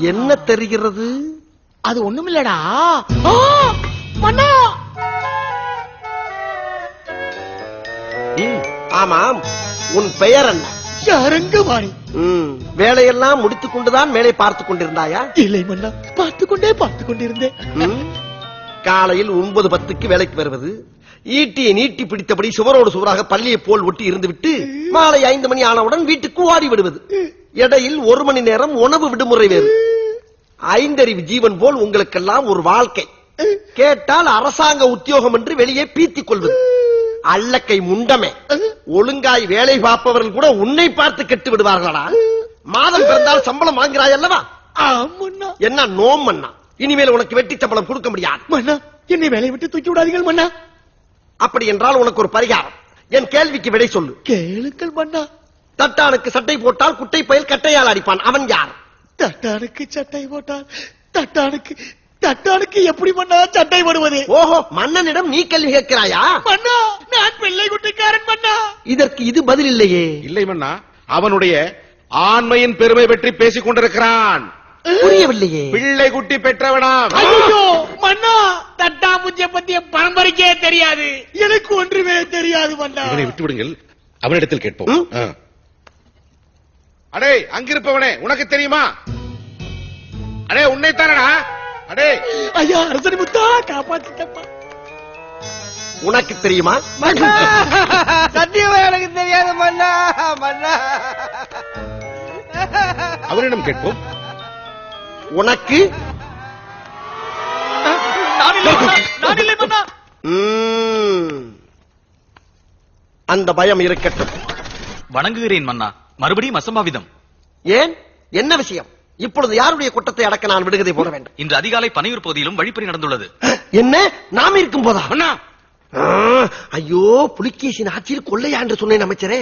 என்ன தெரிகிறது? அது ஒண்ணுமில்லடா. மன்னா. ஆமாம், உன் பெயர் என்ன? யாரங்கவாணி. வேலையெல்லாம் முடித்துக் கொண்டுதான் மேலே பார்த்துக் கொண்டிருந்தாயா? இல்லை மன்னா, பார்த்துக் கொண்டிருந்தேன். காலையில் 9:10 வேலைக்கு வருவது, ஈட்டியை நீட்டி பிடித்தபடி சுவரோடு சுவராக பள்ளியை போல் ஒட்டி இருந்துவிட்டு மாலை 5 மணி ஆனவுடன் வீட்டுக்கு ஓடி விடுவது. இடையில் 1 மணி நேரம் உணவு விடுமுறை வேறு. 5 அறிவு ஜீவன் போல் உங்களுக்கெல்லாம் ஒரு வாழ்க்கை. கேட்டால் அரசாங்க உத்தியோகம் என்று வெளியே பீத்திக் கொள்வது. அல்லக்கை முண்டமே, ஒழுங்காய் வேலை பார்ப்பவர்கள் கூட உன்னை பார்த்து கெட்டு விடுவார்களா? மாதம் பிறந்தால் சம்பளம் வாங்கிறாய் அல்லவா? என்ன நோம் மன்னா, இனிமேல் உனக்கு வெட்டி சம்பளம் கொடுக்க முடியாது. மன்னா, என்னை வேலையை விட்டு தூக்கி விடாதீர்கள் மன்னா. அப்படி என்றால் உனக்கு ஒரு பரிகாரம். என் கேள்விக்கு விடை சொல்லு. கேளுங்கள் மன்னா. தட்டானுக்கு சட்டை போட்டால் குட்டை பயல் கட்டையால் அடிப்பான், அவன் யார்? தட்டானுக்கு சட்டை போட்டால் தட்டானுக்கு எப்படி மன்னா சட்டை போடுவது? ஓஹோ, மன்னனிடம் நீ கேள்வி கேட்கிறாயா? மன்னா, நான் பிள்ளை குட்டிக்காரன் மன்னா. இதற்கு இது பதில் இல்லையே. இல்லை மன்னா, அவனுடைய ஆண்மையின் பெருமை பற்றி பேசிக் கொண்டிருக்கிறான். புரியவில்லையே. பிள்ளை குட்டி பெற்றவனாம். ஐயோ மன்னா, தட்டா பூஜை பத்திய பரம்பரைக்கே தெரியாது. எனக்கு ஒன்றுமே தெரியாது மன்னா. அவனை விட்டு விடுங்கள், அவனிடத்தில் கேட்போம். அடே, அங்கிருப்பவனே, உனக்கு தெரியுமா? அடே, உன்னைத்தானடா. அடே ஐயா, அரசன் முத்தா, காப்பாத்திட்டப்பா. உனக்கு தெரியுமா? சத்தியமா எனக்கு தெரியாது மன்னா. மன்னா, அவனிடம் கேட்போம். உனக்கு? நான் இல்லை மன்னா. அந்த பயம் இருக்கட்டும். வணங்குகிறேன் மன்னா. மறுபடியும் அசம்பாவிதம். ஏன், என்ன விஷயம்? இப்பொழுது யாருடைய குற்றத்தை அடக்க நான் விடுகதை போட வேண்டும்? இன்று அதிகாலை பனையூர் பகுதியிலும் வழிப்பறி நடந்துள்ளது. என்ன, நாம் இருக்கும் போதா? அண்ணா, ஐயோ, புலிகேசின் ஆட்சியில் கொள்ளையா என்று சொன்னேன் அமைச்சரே.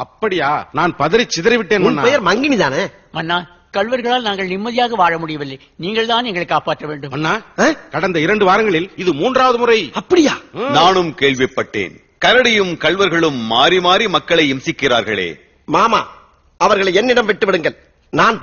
அப்படியா? நான் பதறி சிதறிவிட்டேன். உன் பெயர் மங்கினி தானே? மன்னா, கள்வர்களால் நாங்கள் நிம்மதியாக வாழ முடியவில்லை. நீங்கள் தான் எங்களை காப்பாற்ற வேண்டும். அண்ணா, கடந்த 2 வாரங்களில் இது 3வது முறை. அப்படியா? நானும் கேள்விப்பட்டேன். கரடியும் கள்வர்களும் மாறி மாறி மக்களை இம்சிக்கிறார்களே. மாமா, அவர்களை என்னிடம் விட்டு விடுங்கள். நான்